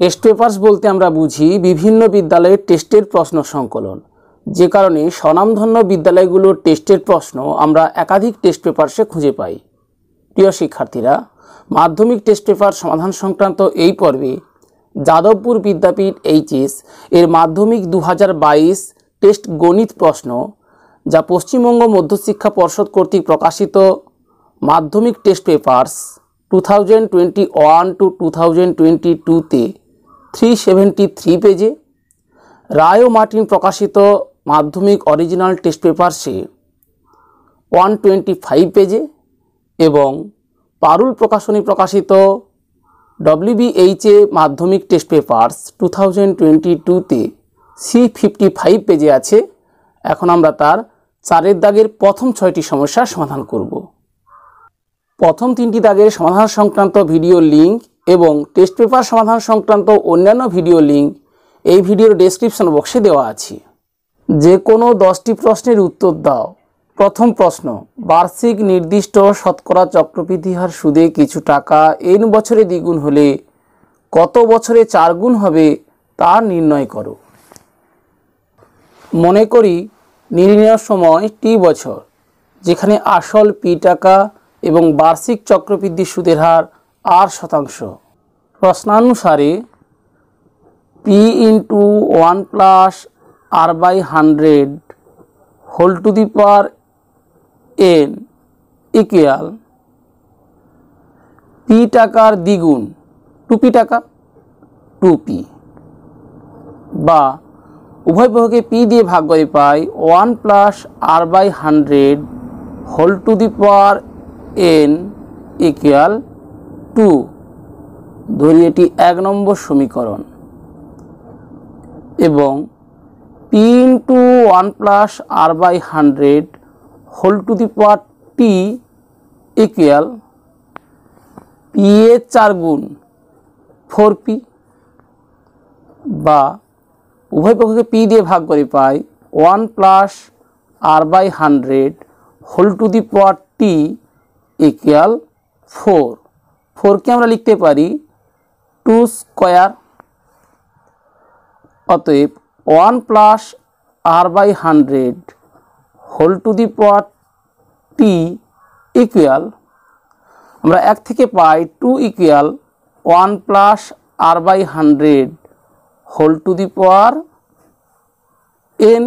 Test papers বলতে আমরা বুঝি বিভিন্ন বিদ্যালয়ের টেস্টের প্রশ্ন সংকলন, যে কারণে স্বনামধন্য বিদ্যালয়গুলোর টেস্টের প্রশ্ন আমরা একাধিক টেস্ট পেপারসে খুঁজে পাই। প্রিয় শিক্ষার্থীরা, মাধ্যমিক টেস্ট পেপার সমাধান সংক্রান্ত এই পর্বে যাদবপুর বিদ্যাপীঠ এইচএস এর মাধ্যমিক 2022 টেস্ট গণিত প্রশ্ন, যা পশ্চিমবঙ্গ মধ্যশিক্ষা পর্ষদ কর্তৃক প্রকাশিত মাধ্যমিক টেস্ট পেপার্স 2021 to 2022-তে 373 পেজে, রায় ও মার্টিন প্রকাশিত মাধ্যমিক অরিজিনাল টেস্ট পেপারসে 125 পেজে এবং পারুল প্রকাশনী প্রকাশিত WBHA মাধ্যমিক টেস্ট পেপার্স 2022-তে 355 পেজে আছে। এখন আমরা তার 4 দাগের প্রথম 6টি সমস্যার সমাধান করব। প্রথম 3টি দাগের সমাধান সংক্রান্ত ভিডিও লিঙ্ক এবং টেস্ট পেপার সমাধান সংক্রান্ত অন্যান্য ভিডিও লিঙ্ক এই ভিডিওর ডেসক্রিপশন বক্সে দেওয়া আছে। যে কোনো 10টি প্রশ্নের উত্তর দাও। প্রথম প্রশ্ন, বার্ষিক নির্দিষ্ট শতকরা চক্রবৃদ্ধি হার সুদে কিছু টাকা n বছরে দ্বিগুণ হলে কত বছরে 4 গুণ হবে তা নির্ণয় করো। মনে করি নির্ণয়ের সময় t বছর, যেখানে আসল p টাকা এবং বার্ষিক চক্রবৃদ্ধি সুদের হার r%। প্রশ্নানুসারে p × 1 + r/100 whole to the power n equal p টাকার দ্বিগুণ 2p টাকা 2p, বা উভয় পক্ষকে p দিয়ে ভাগ করে পাই 1 + r/100 whole to the power n equal 2। ধরি এটি 1 নম্বর সমীকরণ। এবং p × 1 + r/100 whole to the power t equal p এর 4 গুণ 4p, বা উভয় পক্ষকে p দিয়ে ভাগ করে পাই 1 + r/100 whole to the power t equal 4। 4কে আমরা লিখতে পারি 2 স্কয়ার। অতএব 1 + r/100 whole to the power t equal, আমরা 1 থেকে পাই 2 equal 1 + r/100 whole to the power n।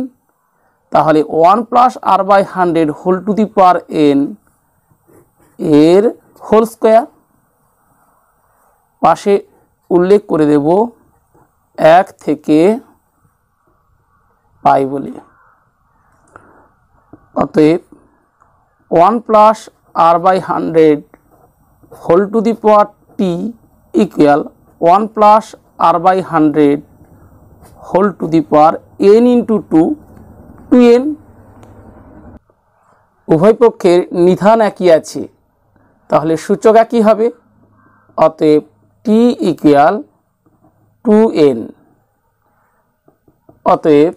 তাহলে 1 + r/100 whole to the power n এর হোল স্কয়ার। পাশে উল্লেখ করে দেব 1 থেকে পাই বলে। অতএব 1 + r/100 whole to the power t equal 1 + r/100 whole to the power n × 2n। উভয় পক্ষের নিধান একই আছে, তাহলে সূচক একই হবে। অতএব t ইকুয়াল 2n। অতএব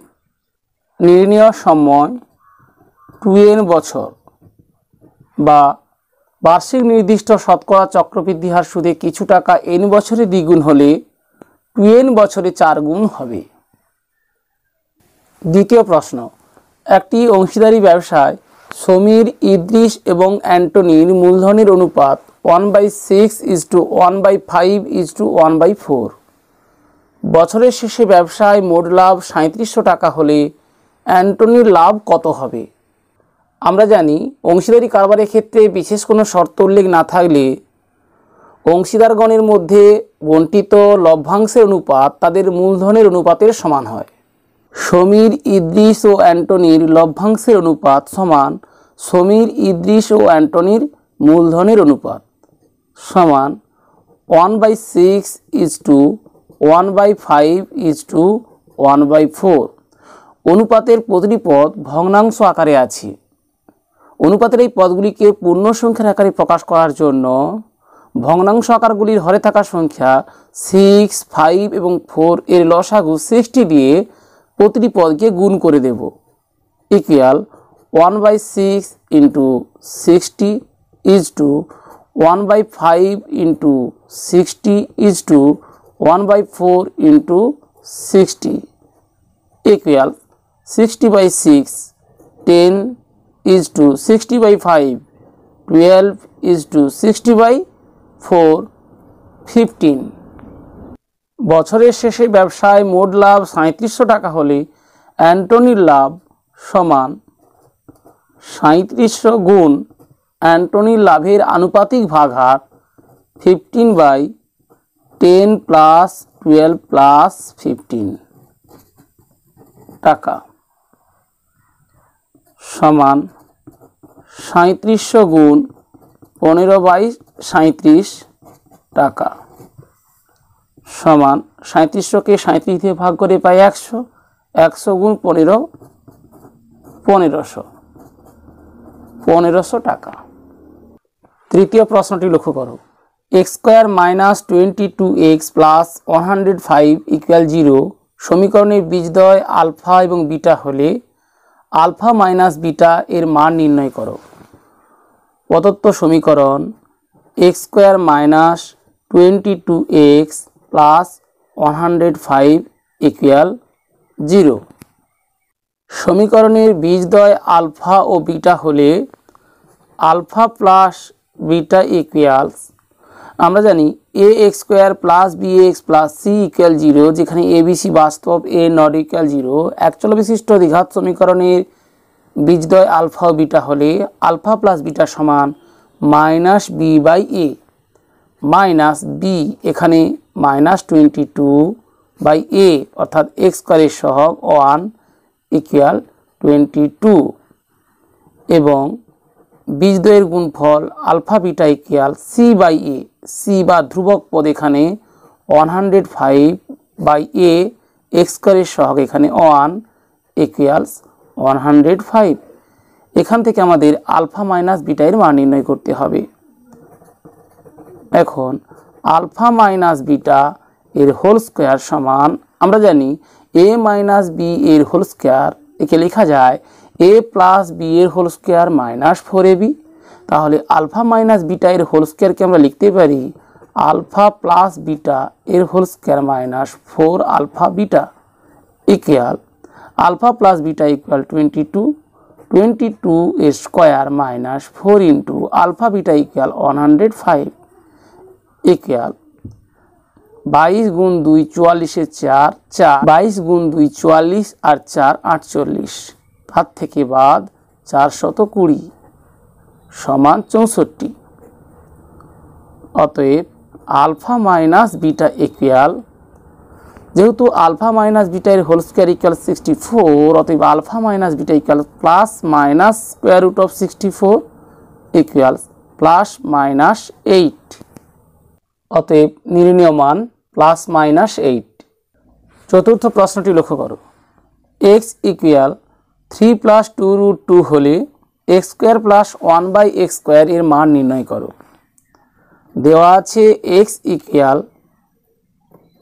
নির্ণয় সময় 2n বছর, বা বার্ষিক নির্দিষ্ট শতকরা চক্রবৃদ্ধি হার সুদে কিছু টাকা n বছরে দ্বিগুণ হলে 2n বছরে 4 গুণ হবে। দ্বিতীয় প্রশ্ন, একটি অংশীদারি ব্যবসায় সমীর, ইদ্রিস এবং অ্যান্টনির মূলধনের অনুপাত 1/6:1/5:1/4। বছরের শেষে ব্যবসায় মোট লাভ 3700 টাকা হলে অ্যান্টনির লাভ কত হবে? আমরা জানি অংশীদারি কারবারের ক্ষেত্রে বিশেষ কোনো শর্ত উল্লেখ না থাকলে অংশীদারগণের মধ্যে বণ্টিত লভ্যাংশের অনুপাত তাদের মূলধনের অনুপাতের সমান হয়। সমীর, ইদ্রিস ও অ্যান্টনির লভ্যাংশের অনুপাত সমান সমীর, ইদ্রিস ও অ্যান্টনির মূলধনের অনুপাত সমান 1/6:1/5:1/4। অনুপাতের প্রতিটি পদ ভগ্নাংশ আকারে আছে। অনুপাতের এই পদগুলিকে পূর্ণ সংখ্যার আকারে প্রকাশ করার জন্য ভগ্নাংশ আকারগুলির হরে থাকা সংখ্যা 6, 5 এবং 4 এর লসাগু 60 দিয়ে প্রতিটি পদকে গুণ করে দেব। Equal 1/6 × 60 1/5 × 60 1/4 into 60 equal 60/6, 10 is to 60/5, 12 is to 60/4, 15। বছরের শেষে ব্যবসায় মোট লাভ 3700 টাকা হলে অ্যান্টনির লাভ সমান 3700 গুণ অ্যান্টনির লাভের আনুপাতিক ভাগহার 15/10 প্লাস 12 প্লাস 15 টাকা সমান 3700 গুণ 15/37 টাকা সমান 3700-কে 37 দিয়ে ভাগ করে পাই 100, 100 গুণ 15, 1500 টাকা। তৃতীয় প্রশ্নটি লক্ষ্য করো, x² - 22x + 105 = 0 সমীকরণের বীজদ্বয় আলফা এবং বিটা হলে আলফা মাইনাস বিটা এর মান নির্ণয় করো। প্রদত্ত সমীকরণ x² - 22x + 105 = 0। সমীকরণের বীজদ্বয় আলফা ও বিটা হলে আলফা প্লাস বিটা ইকুয়ালস, আমরা জানি ax² + bx + c = 0, যেখানে abc বাস্তব, a not equal 0। একচল বিশিষ্ট দ্বিঘাত সমীকরণের বীজদ্বয় আলফা ও বিটা হলে আলফা প্লাস বিটা সমান -b/a মাইনাস বি, এখানে -22/a অর্থাৎ x² এর সহগ 1 = 22 এবং বীজদ্বয়ের গুণফল alpha beta equal c/a, c বা ধ্রুবক পদ এখানে 105/a, x² এর সহগ এখানে 1 = 105। এখান থেকে আমাদের আলফা মাইনাস বিটা এর মান নির্ণয় করতে হবে। এখন আলফা মাইনাস বিটা এর হোল স্কয়ার সমান, আমরা জানি a মাইনাস বি এর হোল স্কয়ার, একে লেখা যায় a প্লাস বি এর হোল স্কয়ার -4ab। তাহলে আলফা মাইনাস বিটা এর হোল স্কয়ারকে আমরা লিখতে পারি আলফা প্লাস বিটা এর whole square -4 alpha beta equal alpha plus beta equal 22, 22 এর square -4 into alpha beta equal 105 equal 22 গুণ 2 44 এর 4, 22 গুণ 2 44 আর 4 48, হাত থেকে বাদ 420 সমান 64। অতএব আলফা মাইনাস বিটা ইকুয়াল, যেহেতু আলফা মাইনাস বিটা এর হোল স্কয়ার ইকুয়াল 64, অতএব alpha minus beta equal plus minus square root of 64 equal plus minus 8। অতএব নির্ণীয় মান +-8। চতুর্থ প্রশ্নটি লক্ষ্য করো, x ইকুয়াল 3 + 2√2 হলে x² + 1/x² এর মান নির্ণয় করো। দেওয়া আছে x ইকুয়াল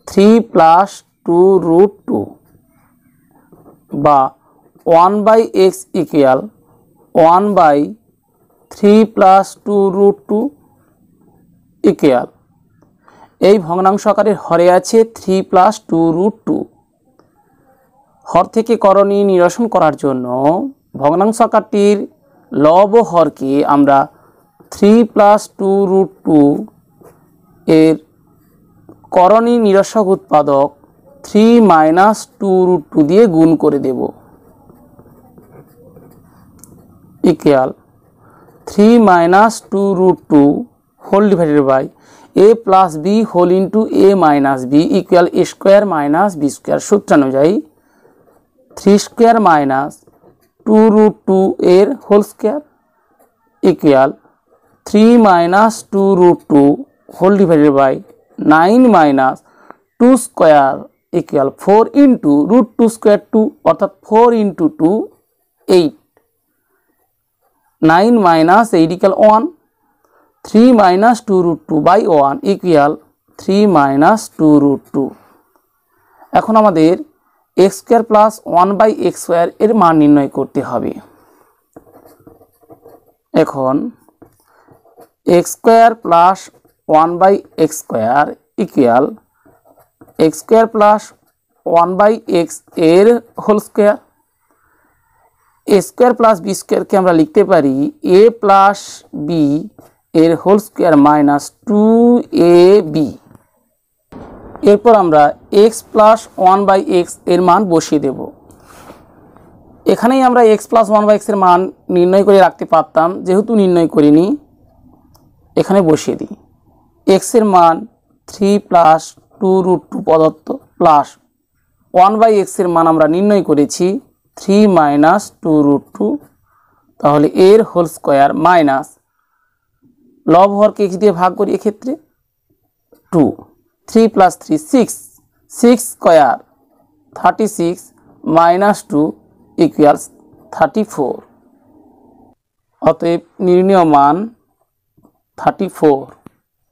3 + 2√2 বা 1/x ইকুয়াল 1/3 + 2√2 ইকুয়াল, এই ভগ্নাংশ আকারের হরে আছে 3 + 2√2। হর থেকে করণীয় নিরসন করার জন্য ভগ্নাংশ আকারটির লব ও হরকে আমরা 3 + 2√2 এর করণীয় নিরসক উৎপাদক 3 - 2√2 দিয়ে গুণ করে দেব equal 3 - 2√2 whole divided by a plus b whole into a minus b equal a square minus b square. সূত্রানুযায়ী 3² মাইনাস 2√2 এর whole square equal 3 - 2√2 whole divided by 9 minus 2 square equal 4 into √2 square 2 অর্থাৎ 4 into 2 8, 9 minus 8 equal 1, 3 - 2√2 by 1 equal 3 - 2√2। এখন আমাদের x² + 1/x² এর মান নির্ণয় করতে হবে। এখন x² + 1/x² equal x square plus 1/x এর হোল স্কোয়ার। এ স্কোয়ার প্লাস বি স্কোয়ারকে আমরা লিখতে পারি এ প্লাস বি এর হোল স্কোয়ার মাইনাস 2ab। এরপর আমরা এক্স প্লাস 1/x এর মান বসিয়ে দেব। এখানেই আমরা এক্স প্লাস 1/x এর মান নির্ণয় করে রাখতে পারতাম, যেহেতু নির্ণয় করিনি এখানে বসিয়ে দিই। এক্স এর মান 3 প্লাস 2√2 প্রদত্ত প্লাস 1/x এর মান আমরা নির্ণয় করেছি 3 মাইনাস 2√2, তাহলে এর হোল স্কোয়ার মাইনাস লব হরকে x দিয়ে ভাগ করি, এক্ষেত্রে 2, 3 প্লাস 3 6, 6 স্কোয়ার 36 মাইনাস 2 ইকুয়ালস 34। অতএব নির্ণেয় মান 34।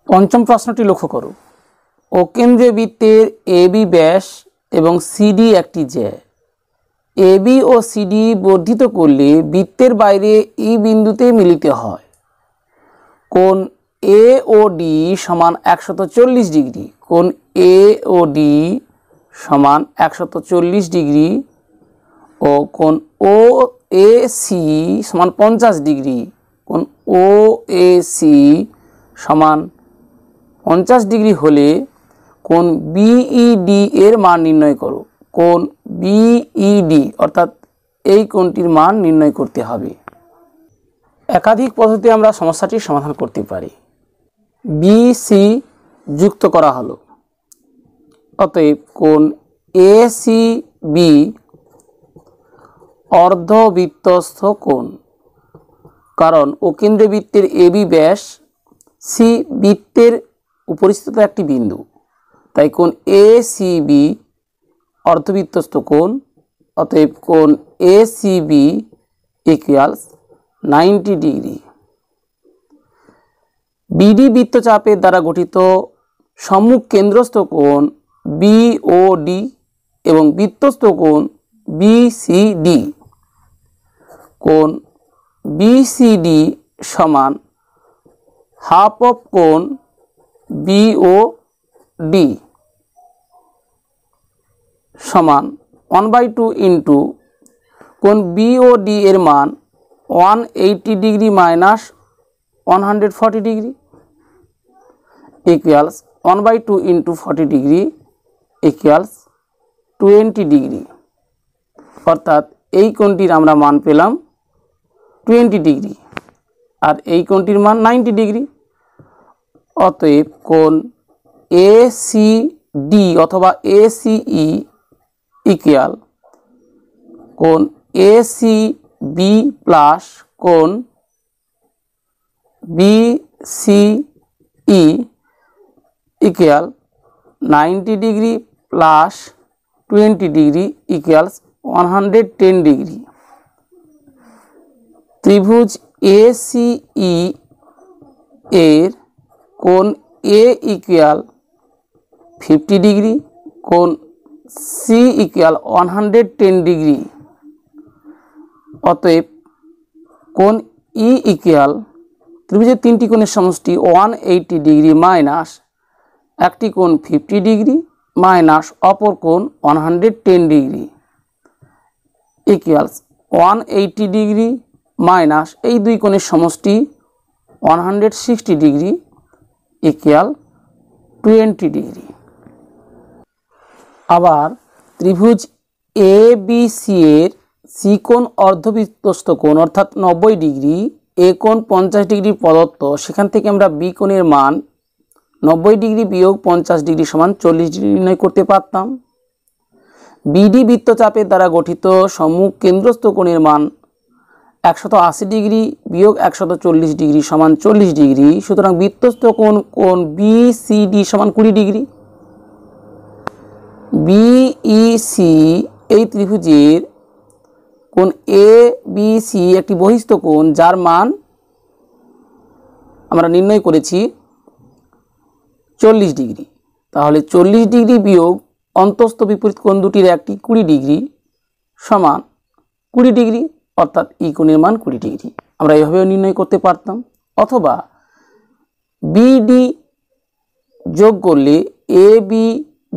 পঞ্চম প্রশ্নটি লক্ষ্য করো। অকেন্দ্রীয় বৃত্তের এবি ব্যাস এবং সিডি একটি জ্যা। এবি ও সিডি বর্ধিত করলে বৃত্তের বাইরে ই বিন্দুতে মিলিত হয়। কোণ এ ও ডি সমান 140 ডিগ্রি। কোণ এ ও ডি সমান 140 ডিগ্রি ও কোণ ও এ সি সমান 50 ডিগ্রি। কোণ ও এ সি সমান 50 ডিগ্রি হলে কোণ বিইডি এর মান নির্ণয় করো। কোণ বিইডি অর্থাৎ এই কোণটির মান নির্ণয় করতে হবে। একাধিক পদ্ধতিতে আমরা সমস্যাটির সমাধান করতে পারি। বিসি যুক্ত করা হলো, অতএব কোণ এসিবি অর্ধবৃত্তস্থ কোণ, কারণ অকেন্দ্রীয় বৃত্তের এবি ব্যাস, সি বৃত্তের উপরিস্থিত একটি বিন্দু, তাই কোণ এসিবি অর্ধবৃত্তস্থ কোণ। অতএব কোণ এসিবি ইকুয়ালস 90 ডিগ্রি। বিডি বৃত্তচাপের দ্বারা গঠিত সম্মুখ কেন্দ্রস্থ কোণ বিওডি এবং বৃত্তস্থ কোণ বিসিডি। কোণ বিসিডি সমান হাফ অফ কোণ বিওডি সমান 1/2 ইন্টু কোণ বিওডি এর মান 180 degree minus 140 degree equals 1/2 into 40 degree equals 20 degree. অর্থাৎ এই কোণটির আমরা মান পেলাম 20 ডিগ্রি আর এই কোণটির মান 90 ডিগ্রি। অতএব কোণ এসিডি অথবা এসিই ইকুয়াল কোণ এসিবি প্লাস কোণ BCE equal 90 degree plus 20 degree equals 110 degree. ত্রিভুজ এসিই এর কোণ এ ইকুয়াল 50 ডিগ্রি, কোণ সি ইকুয়াল 110 ডিগ্রি। অতএব কোণ ই ইকুয়াল ত্রিভুজের তিনটি কোণের সমষ্টি 180 ডিগ্রি মাইনাস একটি কোণ 50 ডিগ্রি মাইনাস অপর কোণ 110 ডিগ্রি ইকুয়ালস 180 ডিগ্রি মাইনাস এই দুই কোণের সমষ্টি 160 ডিগ্রি ইকুয়াল 20 ডিগ্রি। আবার ত্রিভুজ এ বি সি এর সি কোণ অর্ধবৃত্তস্থ কোণ অর্থাৎ 90 ডিগ্রি, এ কোণ 50 ডিগ্রি প্রদত্ত, সেখান থেকে আমরা বি কোণের মান 90 ডিগ্রি বিয়োগ 50 ডিগ্রি সমান 40 ডিগ্রি নির্ণয় করতে পারতাম। বিডি বৃত্তচাপের দ্বারা গঠিত সম্মুখ কেন্দ্রস্থ কোণের মান 180 ডিগ্রি বিয়োগ 140 ডিগ্রি সমান 40 ডিগ্রি। সুতরাং বৃত্তস্থ কোণ বিসিডি সমান 20 ডিগ্রি। বিইসি এই ত্রিভুজের কোণ এ বি সি একটি বহিস্থ কোণ, যার মান আমরা নির্ণয় করেছি 40 ডিগ্রি। তাহলে 40 ডিগ্রি বিয়োগ অন্তস্থ বিপরীত কোণ দুটির একটি 20 ডিগ্রি সমান 20 ডিগ্রি, অর্থাৎ ই কোণের মান 20 ডিগ্রি। আমরা এভাবেও নির্ণয় করতে পারতাম। অথবা বিডি যোগ করলে এ বি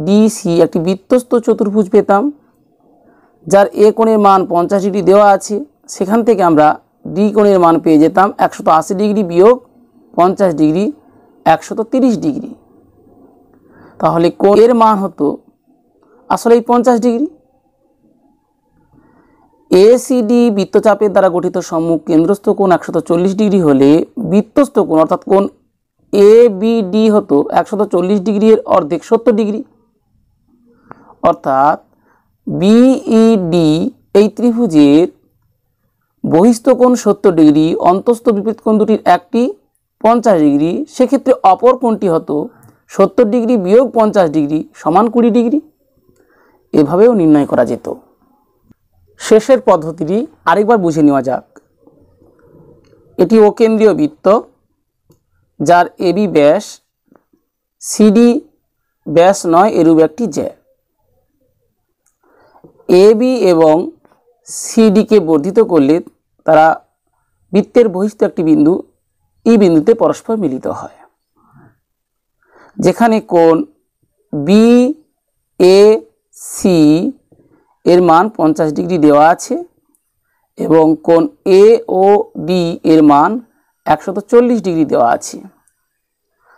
ডিসি একটি বৃত্তস্থ চতুর্ভুজ পেতাম, যার এ কোণের মান 50 ডিগ্রি দেওয়া আছে। সেখান থেকে আমরা ডি কোণের মান পেয়ে যেতাম 180 ডিগ্রি বিয়োগ 50 ডিগ্রি 130 ডিগ্রি। তাহলে কোণের মান হতো আসলেই 50 ডিগ্রি। এসিডি বৃত্তচাপের দ্বারা গঠিত সম্মুখ কেন্দ্রস্থ কোণ 140 ডিগ্রি হলে বৃত্তস্থ কোণ অর্থাৎ কোণ এ বি ডি হতো 140 ডিগ্রি এর অর্ধেক 70 ডিগ্রি। অর্থাৎ বিইডি এই ত্রিভুজের বহিস্থ কোণ 70 ডিগ্রি, অন্তস্থ বিপরীত কোণ দুটির একটি 50 ডিগ্রি। সেক্ষেত্রে অপর কোণটি হতো 70 ডিগ্রি বিয়োগ 50 ডিগ্রি সমান 20 ডিগ্রি। এভাবেও নির্ণয় করা যেত। শেষের পদ্ধতিটি আরেকবার বুঝে নেওয়া যাক। এটি অকেন্দ্রীয় বৃত্ত, যার এবি ব্যাস, সিডি ব্যাস নয় এরূপ একটি জ্যা। এবি এবং সিডিকে বর্ধিত করলে তারা বৃত্তের বহিস্থ একটি বিন্দু ই বিন্দুতে পরস্পর মিলিত হয়। যেখানে কোণ বি এ সি এর মান 50 ডিগ্রি দেওয়া আছে এবং কোণ এ ও ডি এর মান 140 ডিগ্রি দেওয়া আছে।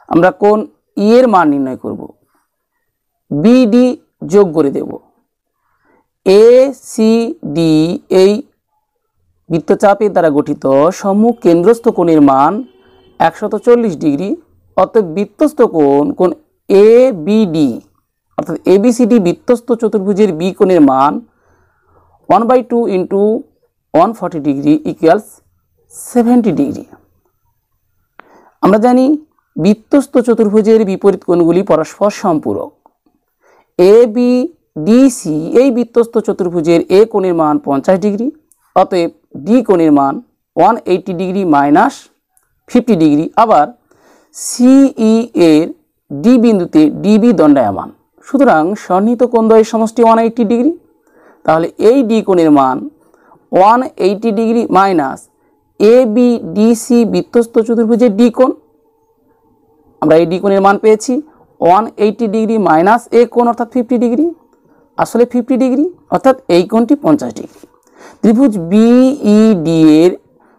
আমরা কোণ ই এর মান নির্ণয় করব, বিডি যোগ করে দেব। এ সি ডি এই বৃত্তচাপের দ্বারা গঠিত সম্মুখ কেন্দ্রস্থ কোণের মান 140 ডিগ্রি। অতএব বৃত্তস্থ কোণ এ বি ডি অর্থাৎ এবিসিডি বৃত্তস্থ চতুর্ভুজের বি কোণের মান 1/2 ইন্টু 140 ডিগ্রি ইকুয়ালস 70 ডিগ্রি। আমরা জানি বৃত্তস্থ চতুর্ভুজের বিপরীত কোণগুলি পরস্পর সম্পূরক। এ বি ডি সি এই বৃত্তস্থ চতুর্ভুজের এ কোণের মান 50 ডিগ্রি। অতএব ডি কোণের মান 180 ডিগ্রি মাইনাস 50 ডিগ্রি। আবার সিই এর ডি বিন্দুতে ডিবি দণ্ডায়মান, সুতরাং সন্নিহিত কোণদ্বয়ের সমষ্টি 180 ডিগ্রি। তাহলে এই ডি কোণের মান 180 degree minus A B D C বৃত্তস্থ চতুর্ভুজের ডি কোণ। আমরা এই ডি কোণের মান পেয়েছি 180 ডিগ্রি মাইনাস এ কোণ অর্থাৎ 50 ডিগ্রি, আসলে 50 ডিগ্রি, অর্থাৎ এই কোণটি 50 ডিগ্রি। ত্রিভুজ বিইডি এর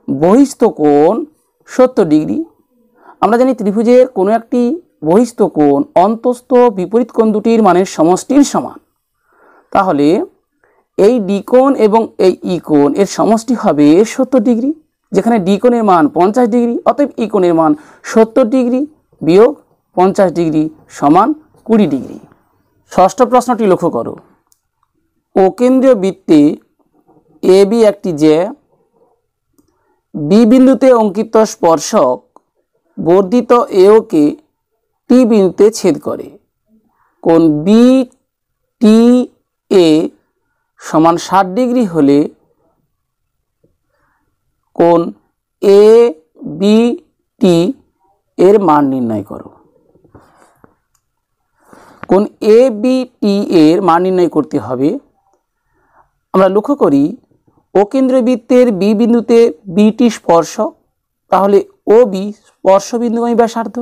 বহিস্থ কোণ 70 ডিগ্রি। আমরা জানি ত্রিভুজের কোনো একটি বহিস্থ কোণ অন্তস্থ বিপরীত কোণ দুটির মানের সমষ্টির সমান। তাহলে এই ডি কোণ এবং এই ই কোণ এর সমষ্টি হবে 70 ডিগ্রি, যেখানে ডি কোণের মান 50 ডিগ্রি। অতএব ই কোণের মান 70 ডিগ্রি বিয়োগ 50 ডিগ্রি সমান 20 ডিগ্রি। ষষ্ঠ প্রশ্নটি লক্ষ্য করো। অকেন্দ্রীয় বৃত্তে এ বি একটি জ্যা, বি বিন্দুতে অঙ্কিত স্পর্শক বর্ধিত এওকে টি বিন্দুতে ছেদ করে। কোণ বি টি এ সমান 60 ডিগ্রি হলে কোণ এ বি টি এর মান নির্ণয় করো। কোণ এ বি টি এর মান নির্ণয় করতে হবে। আমরা লক্ষ্য করি অকেন্দ্রীয় বৃত্তের বি বিন্দুতে বিটি স্পর্শক, তাহলে ও বি স্পর্শবিন্দুগামী ব্যাসার্ধ।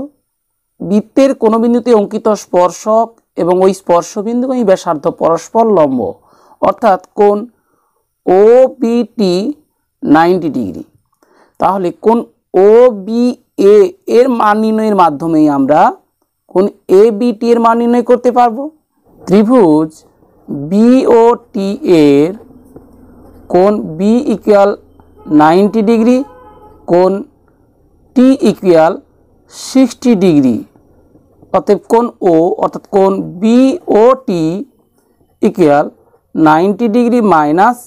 বৃত্তের কোনো বিন্দুতে অঙ্কিত স্পর্শক এবং ওই স্পর্শবিন্দুগামী ব্যাসার্ধ পরস্পর লম্ব, অর্থাৎ কোণ ও বিটি 90 ডিগ্রি। তাহলে কোণ ও বি এ এর মান নির্ণয়ের মাধ্যমেই আমরা কোণ এ বি টি এর মান নির্ণয় করতে পারবো। ত্রিভুজ বিওটি এর কোণ বি ইকুয়াল 90 ডিগ্রি, কোণ টি ইকুয়াল 60 ডিগ্রি। অতএব কোণ ও অর্থাৎ কোণ BOT equal 90 degree minus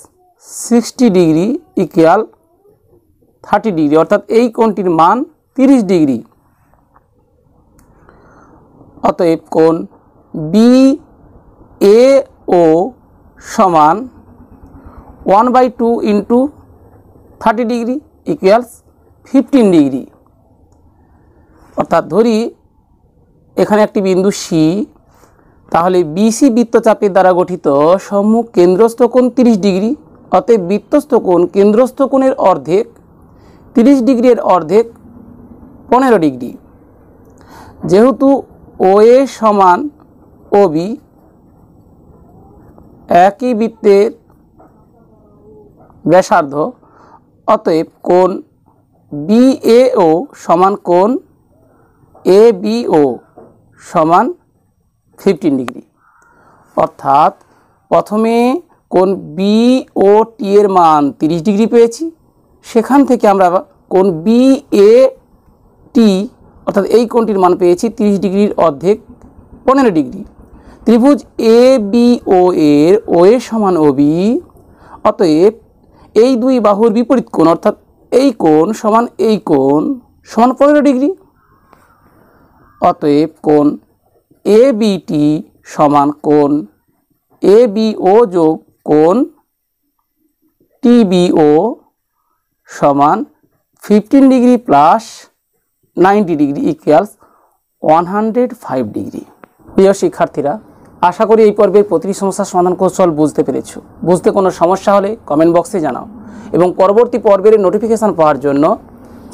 60 degree equal 30 degree, অর্থাৎ এই কোণটির মান 30 ডিগ্রি। অতএব কোণ বি এ ও সমান 1/2 ইন্টু 30 ডিগ্রি ইকুয়ালস 15 ডিগ্রি। অর্থাৎ ধরি এখানে একটি বিন্দু সি, তাহলে বিসি বৃত্তচাপের দ্বারা গঠিত সম্মুখ কেন্দ্রস্থ কোণ 30 ডিগ্রি। অতএব বৃত্তস্থ কোণ কেন্দ্রস্থ কোণের অর্ধেক, 30 ডিগ্রির অর্ধেক 15 ডিগ্রি। যেহেতু ও এ সমান ও বি, একই বৃত্তের ব্যাসার্ধ, অতএব কোণ BAO সমান কোণ ABO সমান 15 ডিগ্রি। অর্থাৎ প্রথমে কোণ BOT এর মান 30 ডিগ্রি পেয়েছি, সেখান থেকে আমরা কোণ BAT অর্থাৎ এই কোণটির মান পেয়েছি 30 ডিগ্রির অর্ধেক 15 ডিগ্রি। ত্রিভুজ ABO এর OA সমান OB, অতএব এই দুই বাহুর বিপরীত কোণ অর্থাৎ এই কোণ সমান এই কোণ সমান 15 ডিগ্রি। অতএব কোণ ABT সমান কোণ ABO যোগ কোণ TBO সমান 15 degree plus 90 degree equals 105 degree. প্রিয় শিক্ষার্থীরা, আশা করি এই পর্বের প্রতিটি সমস্যার সমাধান কৌশল বুঝতে পেরেছো। বুঝতে কোনো সমস্যা হলে কমেন্ট বক্সে জানাও এবং পরবর্তী পর্বের নোটিফিকেশান পাওয়ার জন্য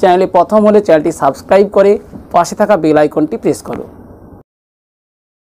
চ্যানেলে প্রথম হলে চ্যানেলটি সাবস্ক্রাইব করে পাশে থাকা বেল আইকনটি প্রেস করো।